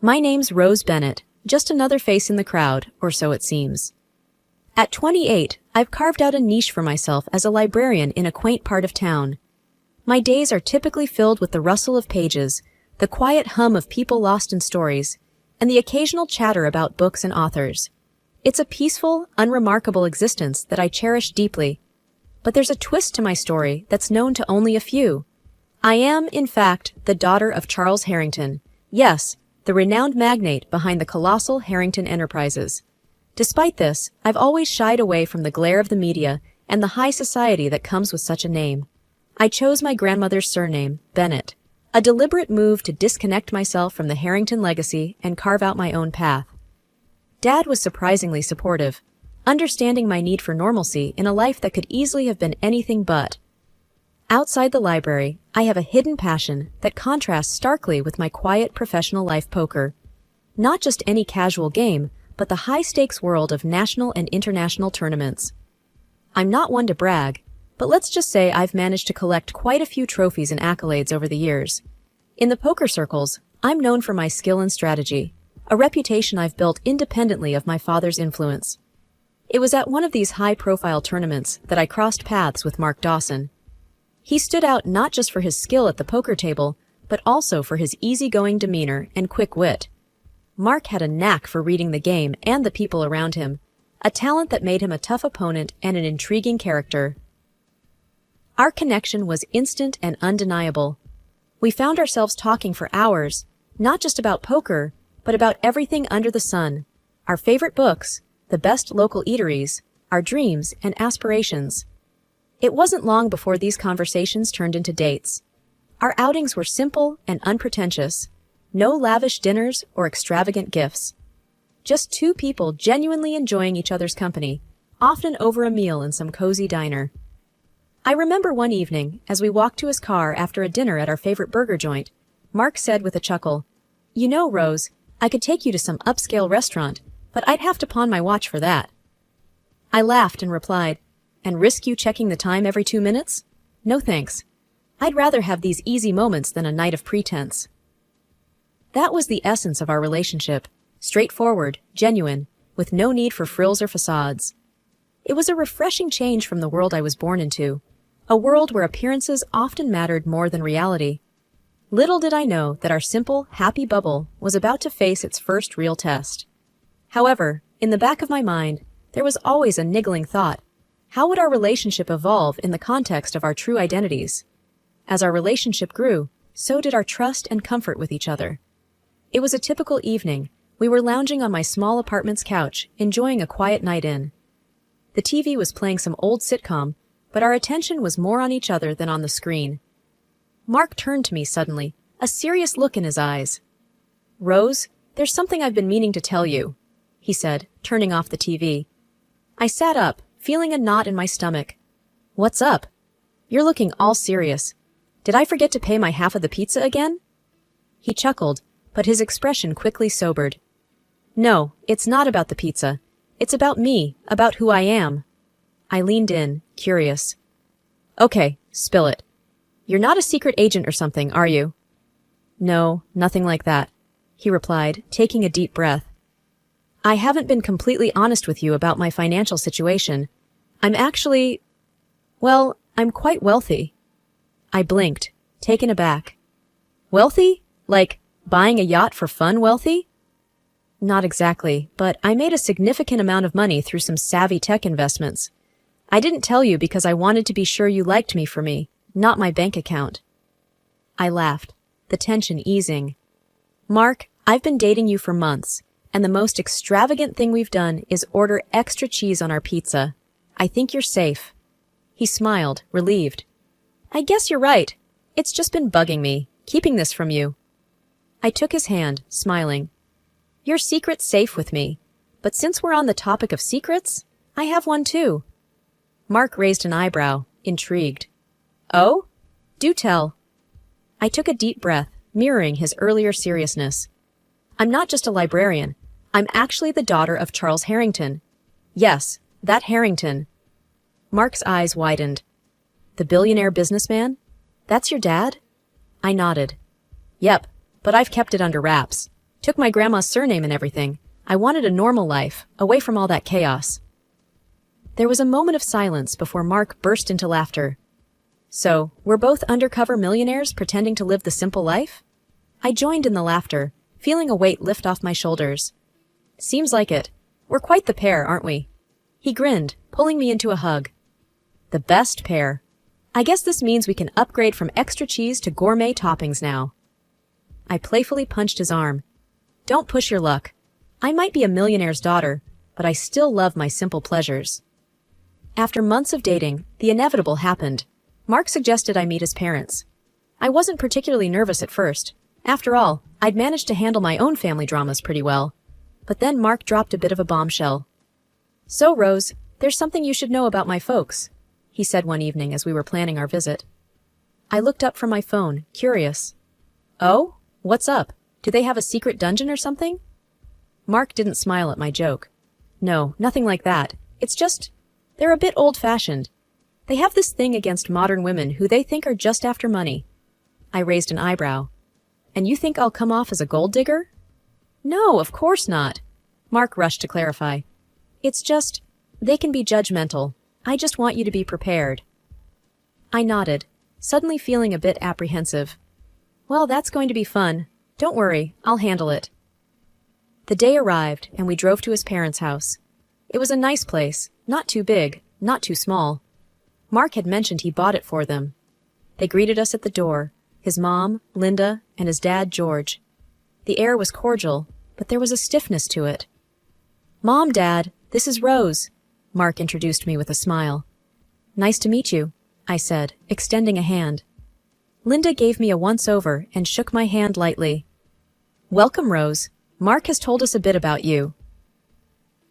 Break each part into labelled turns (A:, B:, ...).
A: My name's Rose Bennett, just another face in the crowd, or so it seems. At 28, I've carved out a niche for myself as a librarian in a quaint part of town. My days are typically filled with the rustle of pages, the quiet hum of people lost in stories, and the occasional chatter about books and authors. It's a peaceful, unremarkable existence that I cherish deeply. But there's a twist to my story that's known to only a few. I am, in fact, the daughter of Charles Harrington. Yes, the renowned magnate behind the colossal Harrington Enterprises. Despite this, I've always shied away from the glare of the media and the high society that comes with such a name. I chose my grandmother's surname, Bennett, a deliberate move to disconnect myself from the Harrington legacy and carve out my own path. Dad was surprisingly supportive, understanding my need for normalcy in a life that could easily have been anything but. Outside the library, I have a hidden passion that contrasts starkly with my quiet professional life: poker. Not just any casual game, but the high-stakes world of national and international tournaments. I'm not one to brag, but let's just say I've managed to collect quite a few trophies and accolades over the years. In the poker circles, I'm known for my skill and strategy, a reputation I've built independently of my father's influence. It was at one of these high-profile tournaments that I crossed paths with Mark Dawson. He stood out not just for his skill at the poker table, but also for his easygoing demeanor and quick wit. Mark had a knack for reading the game and the people around him, a talent that made him a tough opponent and an intriguing character. Our connection was instant and undeniable. We found ourselves talking for hours, not just about poker, but about everything under the sun: our favorite books, the best local eateries, our dreams and aspirations. It wasn't long before these conversations turned into dates. Our outings were simple and unpretentious. No lavish dinners or extravagant gifts. Just two people genuinely enjoying each other's company, often over a meal in some cozy diner. I remember one evening, as we walked to his car after a dinner at our favorite burger joint, Mark said with a chuckle, "You know, Rose, I could take you to some upscale restaurant, but I'd have to pawn my watch for that." I laughed and replied, "And risk you checking the time every 2 minutes? No thanks. I'd rather have these easy moments than a night of pretense." That was the essence of our relationship: straightforward, genuine, with no need for frills or facades. It was a refreshing change from the world I was born into, a world where appearances often mattered more than reality. Little did I know that our simple, happy bubble was about to face its first real test. However, in the back of my mind, there was always a niggling thought: how would our relationship evolve in the context of our true identities? As our relationship grew, so did our trust and comfort with each other. It was a typical evening. We were lounging on my small apartment's couch, enjoying a quiet night in. The TV was playing some old sitcom, but our attention was more on each other than on the screen. Mark turned to me suddenly, a serious look in his eyes. "Rose, there's something I've been meaning to tell you," he said, turning off the TV. I sat up, feeling a knot in my stomach. "What's up? You're looking all serious. Did I forget to pay my half of the pizza again?" He chuckled, but his expression quickly sobered. "No, it's not about the pizza. It's about me, about who I am." I leaned in, curious. "Okay, spill it. You're not a secret agent or something, are you?" "No, nothing like that," he replied, taking a deep breath. "I haven't been completely honest with you about my financial situation. I'm actually... well, I'm quite wealthy." I blinked, taken aback. "Wealthy? Like buying a yacht for fun wealthy?" "Not exactly, but I made a significant amount of money through some savvy tech investments. I didn't tell you because I wanted to be sure you liked me for me, not my bank account." I laughed, the tension easing. "Mark, I've been dating you for months, and the most extravagant thing we've done is order extra cheese on our pizza. I think you're safe." He smiled, relieved. "I guess you're right. It's just been bugging me, keeping this from you." I took his hand, smiling. "Your secret's safe with me, but since we're on the topic of secrets, I have one too." Mark raised an eyebrow, intrigued. "Oh? Do tell." I took a deep breath, mirroring his earlier seriousness. "I'm not just a librarian. I'm actually the daughter of Charles Harrington. Yes, that Harrington." Mark's eyes widened. "The billionaire businessman? That's your dad?" I nodded. "Yep, but I've kept it under wraps. Took my grandma's surname and everything. I wanted a normal life, away from all that chaos. There was a moment of silence before Mark burst into laughter. So, we're both undercover millionaires pretending to live the simple life? I joined in the laughter, feeling a weight lift off my shoulders. Seems like it. We're quite the pair, aren't we? He grinned, pulling me into a hug. The best pair. I guess this means we can upgrade from extra cheese to gourmet toppings now. I playfully punched his arm. Don't push your luck. I might be a millionaire's daughter, but I still love my simple pleasures. After months of dating, the inevitable happened. Mark suggested I meet his parents. I wasn't particularly nervous at first. After all, I'd managed to handle my own family dramas pretty well. But then Mark dropped a bit of a bombshell. So, Rose, there's something you should know about my folks, he said one evening as we were planning our visit. I looked up from my phone, curious. Oh? What's up? Do they have a secret dungeon or something? Mark didn't smile at my joke. No, nothing like that. It's just, they're a bit old-fashioned. They have this thing against modern women who they think are just after money. I raised an eyebrow. And you think I'll come off as a gold digger? No, of course not. Mark rushed to clarify. It's just, they can be judgmental. I just want you to be prepared. I nodded, suddenly feeling a bit apprehensive. Well, that's going to be fun. Don't worry, I'll handle it. The day arrived, and we drove to his parents' house. It was a nice place, not too big, not too small. Mark had mentioned he bought it for them. They greeted us at the door, his mom, Linda, and his dad, George. The air was cordial, but there was a stiffness to it. Mom, Dad, this is Rose, Mark introduced me with a smile. Nice to meet you, I said, extending a hand. Linda gave me a once-over and shook my hand lightly. Welcome, Rose. Mark has told us a bit about you.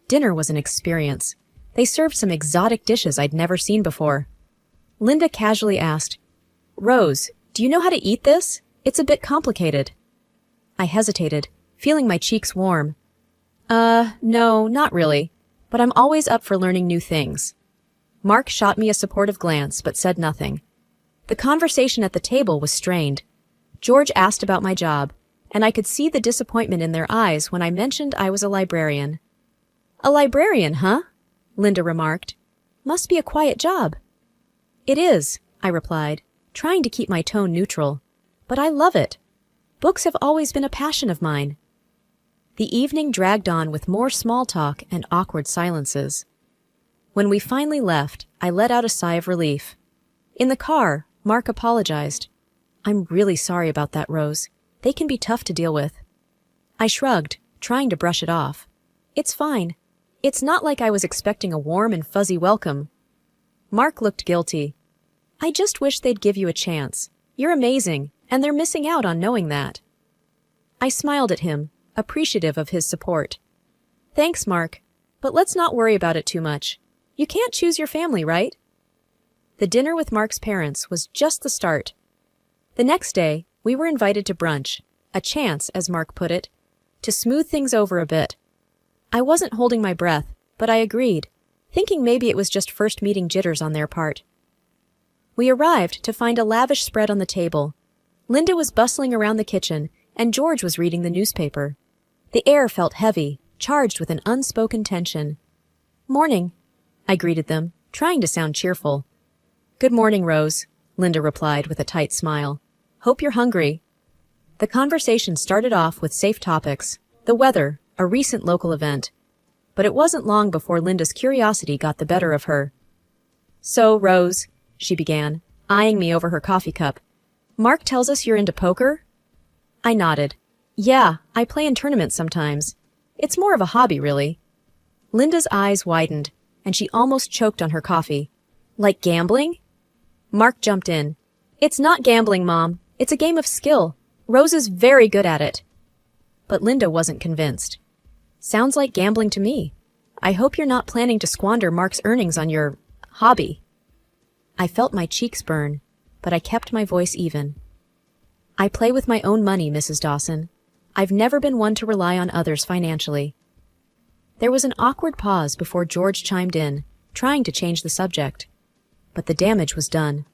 A: Dinner was an experience. They served some exotic dishes I'd never seen before. Linda casually asked, Rose, do you know how to eat this? It's a bit complicated. I hesitated, feeling my cheeks warm. No, not really, but I'm always up for learning new things. Mark shot me a supportive glance, but said nothing. The conversation at the table was strained. George asked about my job, and I could see the disappointment in their eyes when I mentioned I was a librarian. A librarian, huh? Linda remarked. Must be a quiet job. It is, I replied, trying to keep my tone neutral. But I love it. Books have always been a passion of mine. The evening dragged on with more small talk and awkward silences. When we finally left, I let out a sigh of relief. In the car, Mark apologized. I'm really sorry about that, Rose. They can be tough to deal with. I shrugged, trying to brush it off. It's fine. It's not like I was expecting a warm and fuzzy welcome. Mark looked guilty. I just wish they'd give you a chance. You're amazing, and they're missing out on knowing that. I smiled at him, appreciative of his support. Thanks, Mark, but let's not worry about it too much. You can't choose your family, right? The dinner with Mark's parents was just the start. The next day, we were invited to brunch, a chance, as Mark put it, to smooth things over a bit. I wasn't holding my breath, but I agreed, thinking maybe it was just first meeting jitters on their part. We arrived to find a lavish spread on the table. Linda was bustling around the kitchen, and George was reading the newspaper. The air felt heavy, charged with an unspoken tension. Morning, I greeted them, trying to sound cheerful. Good morning, Rose, Linda replied with a tight smile. Hope you're hungry. The conversation started off with safe topics, the weather, a recent local event. But it wasn't long before Linda's curiosity got the better of her. So, Rose, she began, eyeing me over her coffee cup. Mark tells us you're into poker? I nodded. Yeah, I play in tournaments sometimes. It's more of a hobby, really. Linda's eyes widened, and she almost choked on her coffee. Like gambling? Mark jumped in. It's not gambling, Mom. It's a game of skill. Rose is very good at it. But Linda wasn't convinced. Sounds like gambling to me. I hope you're not planning to squander Mark's earnings on your hobby. I felt my cheeks burn, but I kept my voice even. I play with my own money, Mrs. Dawson. I've never been one to rely on others financially. There was an awkward pause before George chimed in, trying to change the subject. But the damage was done.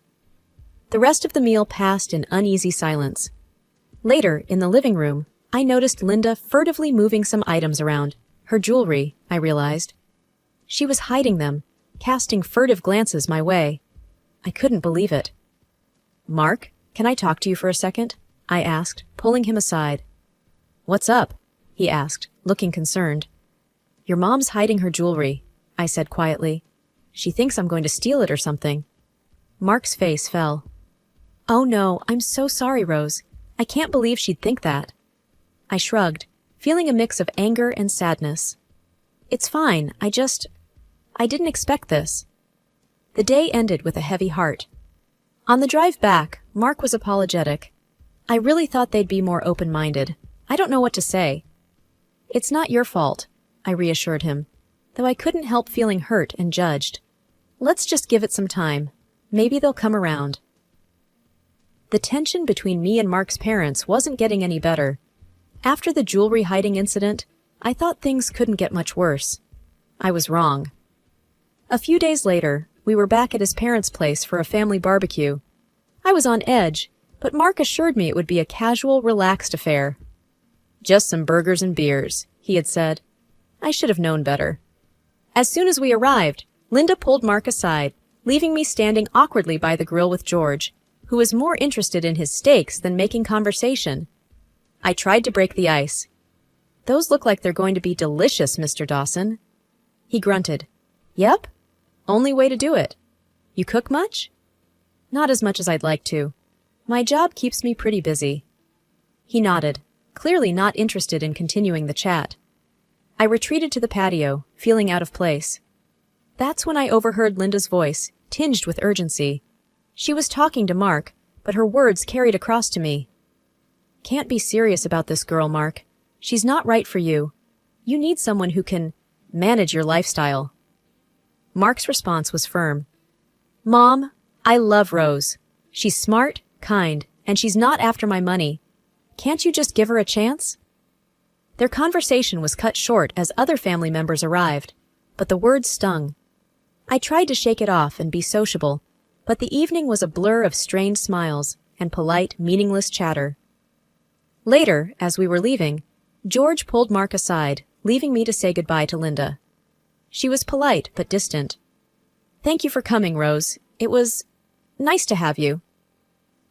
A: The rest of the meal passed in uneasy silence. Later, in the living room, I noticed Linda furtively moving some items around. Her jewelry, I realized. She was hiding them, casting furtive glances my way. I couldn't believe it. "Mark, can I talk to you for a second?" I asked, pulling him aside. "What's up?" he asked, looking concerned. "Your mom's hiding her jewelry," I said quietly. "She thinks I'm going to steal it or something." Mark's face fell. "Oh no, I'm so sorry, Rose. I can't believe she'd think that." I shrugged, feeling a mix of anger and sadness. "It's fine, I didn't expect this." The day ended with a heavy heart. On the drive back, Mark was apologetic. "I really thought they'd be more open-minded. I don't know what to say." "It's not your fault," I reassured him, though I couldn't help feeling hurt and judged. "Let's just give it some time. Maybe they'll come around." The tension between me and Mark's parents wasn't getting any better. After the jewelry hiding incident, I thought things couldn't get much worse. I was wrong. A few days later, we were back at his parents' place for a family barbecue. I was on edge, but Mark assured me it would be a casual, relaxed affair. "Just some burgers and beers," he had said. I should have known better. As soon as we arrived, Linda pulled Mark aside, leaving me standing awkwardly by the grill with George, who was more interested in his steaks than making conversation. I tried to break the ice. "Those look like they're going to be delicious, Mr. Dawson." He grunted. "Yep. Only way to do it. You cook much?" "Not as much as I'd like to. My job keeps me pretty busy." He nodded, clearly not interested in continuing the chat. I retreated to the patio, feeling out of place. That's when I overheard Linda's voice, tinged with urgency. She was talking to Mark, but her words carried across to me. "Can't be serious about this girl, Mark. She's not right for you. You need someone who can manage your lifestyle." Mark's response was firm. "Mom, I love Rose. She's smart, kind, and she's not after my money. Can't you just give her a chance?" Their conversation was cut short as other family members arrived, but the words stung. I tried to shake it off and be sociable, but the evening was a blur of strained smiles and polite, meaningless chatter. Later, as we were leaving, George pulled Mark aside, leaving me to say goodbye to Linda. She was polite but distant. "Thank you for coming, Rose. It was nice to have you."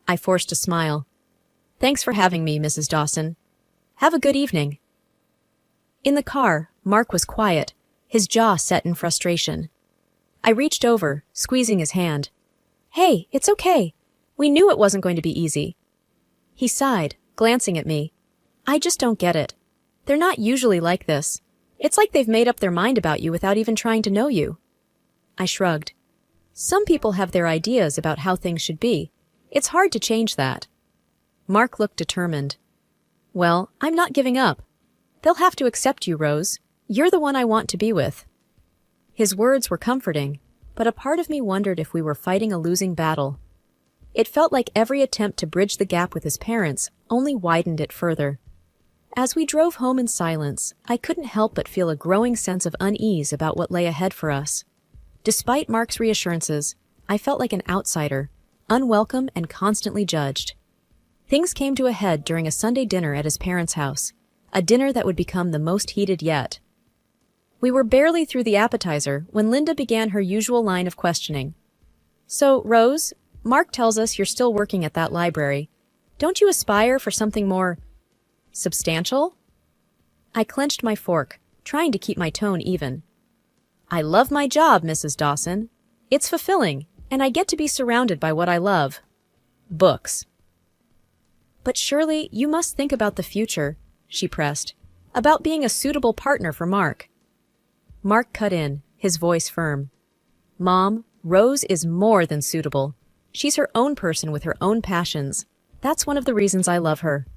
A: I forced a smile. "Thanks for having me, Mrs. Dawson. Have a good evening." In the car, Mark was quiet, his jaw set in frustration. I reached over, squeezing his hand. "Hey, it's okay. We knew it wasn't going to be easy." He sighed, glancing at me. "I just don't get it. They're not usually like this. It's like they've made up their mind about you without even trying to know you." I shrugged. "Some people have their ideas about how things should be. It's hard to change that." Mark looked determined. "Well, I'm not giving up. They'll have to accept you, Rose. You're the one I want to be with." His words were comforting, but a part of me wondered if we were fighting a losing battle. It felt like every attempt to bridge the gap with his parents only widened it further. As we drove home in silence, I couldn't help but feel a growing sense of unease about what lay ahead for us. Despite Mark's reassurances, I felt like an outsider, unwelcome and constantly judged. Things came to a head during a Sunday dinner at his parents' house, a dinner that would become the most heated yet. We were barely through the appetizer when Linda began her usual line of questioning. "So, Rose, Mark tells us you're still working at that library. Don't you aspire for something more substantial?" I clenched my fork, trying to keep my tone even. "I love my job, Mrs. Dawson. It's fulfilling, and I get to be surrounded by what I love. Books." "But surely you must think about the future," she pressed, "about being a suitable partner for Mark." Mark cut in, his voice firm. "Mom, Rose is more than suitable. She's her own person with her own passions. That's one of the reasons I love her."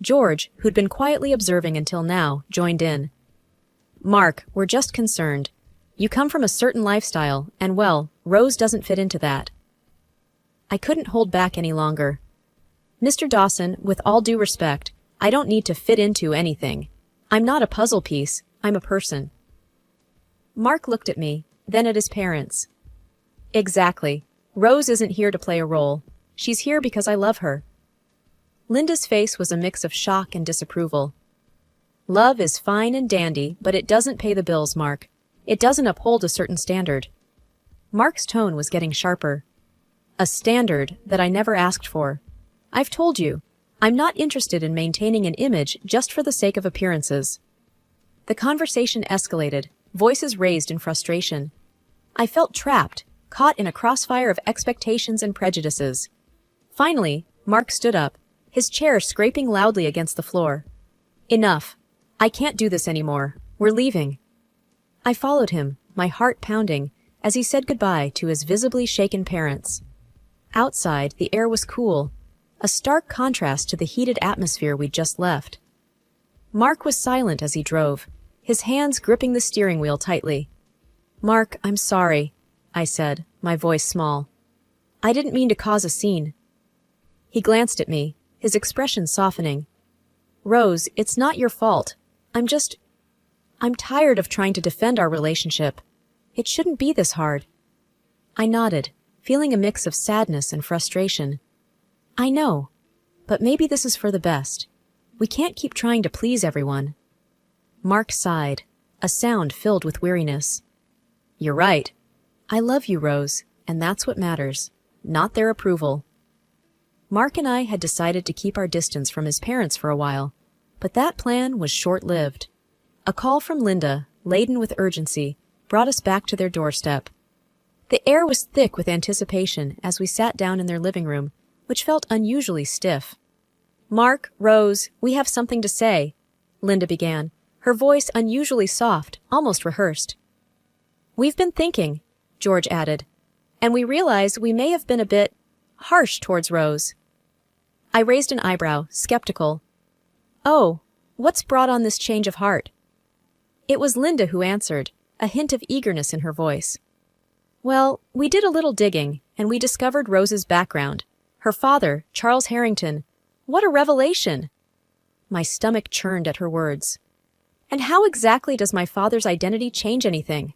A: George, who'd been quietly observing until now, joined in. "Mark, we're just concerned. You come from a certain lifestyle, and well, Rose doesn't fit into that." I couldn't hold back any longer. "Mr. Dawson, with all due respect, I don't need to fit into anything. I'm not a puzzle piece, I'm a person." Mark looked at me, then at his parents. "Exactly. Rose isn't here to play a role. She's here because I love her." Linda's face was a mix of shock and disapproval. Love is fine and dandy, but it doesn't pay the bills, Mark. It doesn't uphold a certain standard. Mark's tone was getting sharper. A standard that I never asked for. I've told you, I'm not interested in maintaining an image just for the sake of appearances. The conversation escalated, voices raised in frustration. I felt trapped, caught in a crossfire of expectations and prejudices. Finally, Mark stood up, his chair scraping loudly against the floor. Enough. I can't do this anymore. We're leaving. I followed him, my heart pounding, as he said goodbye to his visibly shaken parents. Outside, the air was cool, a stark contrast to the heated atmosphere we'd just left. Mark was silent as he drove, his hands gripping the steering wheel tightly. Mark, I'm sorry, I said, my voice small. I didn't mean to cause a scene. He glanced at me, his expression softening. Rose, it's not your fault. I'm tired of trying to defend our relationship. It shouldn't be this hard. I nodded, feeling a mix of sadness and frustration. I know, but maybe this is for the best. We can't keep trying to please everyone. Mark sighed, a sound filled with weariness. You're right. I love you, Rose, and that's what matters, not their approval. Mark and I had decided to keep our distance from his parents for a while, but that plan was short-lived. A call from Linda, laden with urgency, brought us back to their doorstep. The air was thick with anticipation as we sat down in their living room, which felt unusually stiff. Mark, Rose, we have something to say, Linda began, her voice unusually soft, almost rehearsed. We've been thinking, George added, and we realize we may have been a bit harsh towards Rose. I raised an eyebrow, skeptical. Oh, what's brought on this change of heart? It was Linda who answered, a hint of eagerness in her voice. Well, we did a little digging, and we discovered Rose's background. Her father, Charles Harrington. What a revelation! My stomach churned at her words. And how exactly does my father's identity change anything?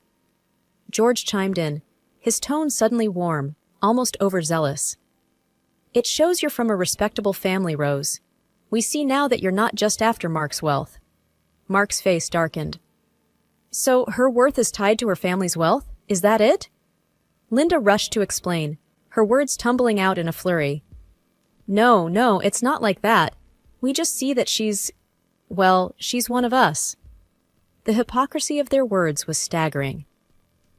A: George chimed in, his tone suddenly warm, almost overzealous. It shows you're from a respectable family, Rose. We see now that you're not just after Mark's wealth. Mark's face darkened. So her worth is tied to her family's wealth? Is that it? Linda rushed to explain, her words tumbling out in a flurry. No, it's not like that. We just see that she's one of us. The hypocrisy of their words was staggering.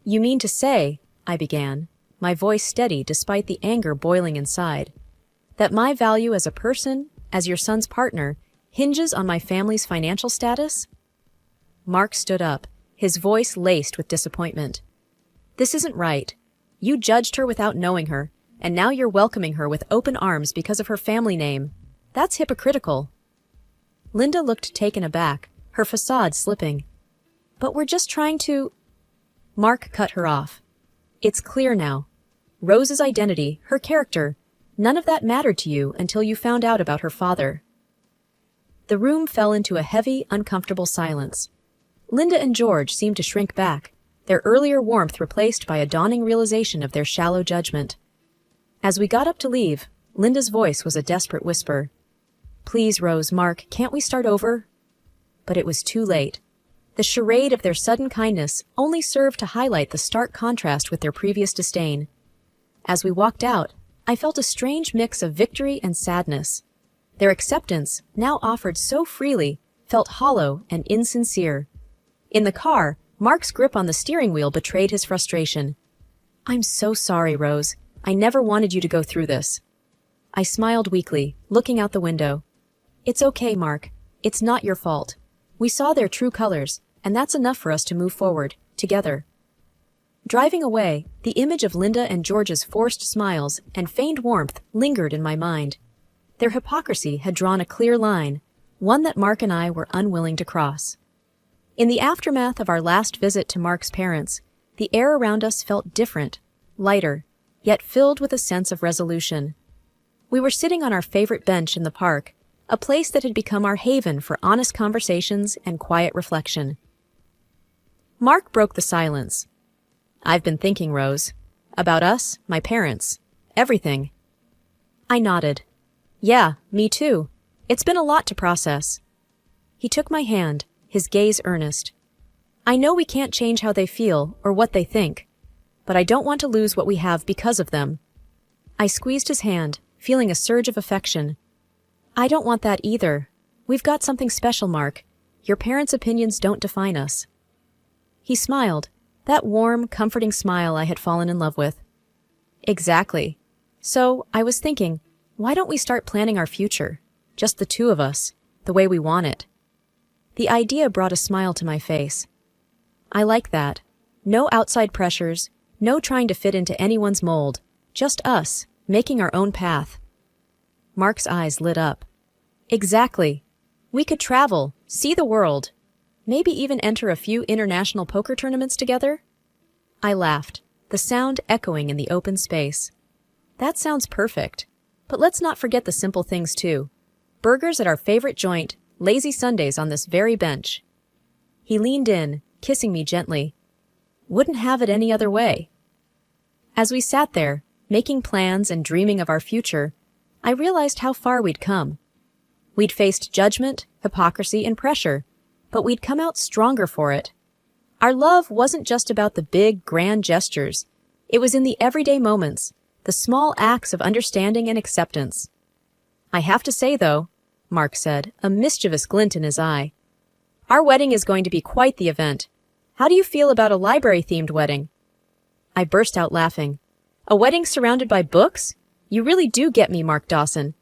A: You mean to say, I began, my voice steady despite the anger boiling inside, that my value as a person, as your son's partner, hinges on my family's financial status? Mark stood up, his voice laced with disappointment. This isn't right. You judged her without knowing her, and now you're welcoming her with open arms because of her family name. That's hypocritical. Linda looked taken aback, her facade slipping. But we're just trying to... Mark cut her off. It's clear now. Rose's identity, her character, none of that mattered to you until you found out about her father. The room fell into a heavy, uncomfortable silence. Linda and George seemed to shrink back, their earlier warmth replaced by a dawning realization of their shallow judgment. As we got up to leave, Linda's voice was a desperate whisper. Please, Rose, Mark, can't we start over? But it was too late. The charade of their sudden kindness only served to highlight the stark contrast with their previous disdain. As we walked out, I felt a strange mix of victory and sadness. Their acceptance, now offered so freely, felt hollow and insincere. In the car, Mark's grip on the steering wheel betrayed his frustration. I'm so sorry, Rose. I never wanted you to go through this. I smiled weakly, looking out the window. It's okay, Mark. It's not your fault. We saw their true colors, and that's enough for us to move forward, together. Driving away, the image of Linda and George's forced smiles and feigned warmth lingered in my mind. Their hypocrisy had drawn a clear line, one that Mark and I were unwilling to cross. In the aftermath of our last visit to Mark's parents, the air around us felt different, lighter, yet filled with a sense of resolution. We were sitting on our favorite bench in the park, a place that had become our haven for honest conversations and quiet reflection. Mark broke the silence. I've been thinking, Rose. About us, my parents, everything. I nodded. Yeah, me too. It's been a lot to process. He took my hand, his gaze earnest. I know we can't change how they feel or what they think, but I don't want to lose what we have because of them. I squeezed his hand, feeling a surge of affection. I don't want that either. We've got something special, Mark. Your parents' opinions don't define us. He smiled, that warm, comforting smile I had fallen in love with. Exactly. So, I was thinking, why don't we start planning our future? Just the two of us, the way we want it. The idea brought a smile to my face. I like that. No outside pressures, no trying to fit into anyone's mold, just us, making our own path. Mark's eyes lit up. Exactly. We could travel, see the world, maybe even enter a few international poker tournaments together? I laughed, the sound echoing in the open space. That sounds perfect. But let's not forget the simple things too. Burgers at our favorite joint, lazy Sundays on this very bench. He leaned in, kissing me gently. Wouldn't have it any other way. As we sat there, making plans and dreaming of our future, I realized how far we'd come. We'd faced judgment, hypocrisy, and pressure, but we'd come out stronger for it. Our love wasn't just about the big, grand gestures. It was in the everyday moments, the small acts of understanding and acceptance. I have to say, though, Mark said, a mischievous glint in his eye, our wedding is going to be quite the event. How do you feel about a library-themed wedding? I burst out laughing. A wedding surrounded by books? You really do get me, Mark Dawson.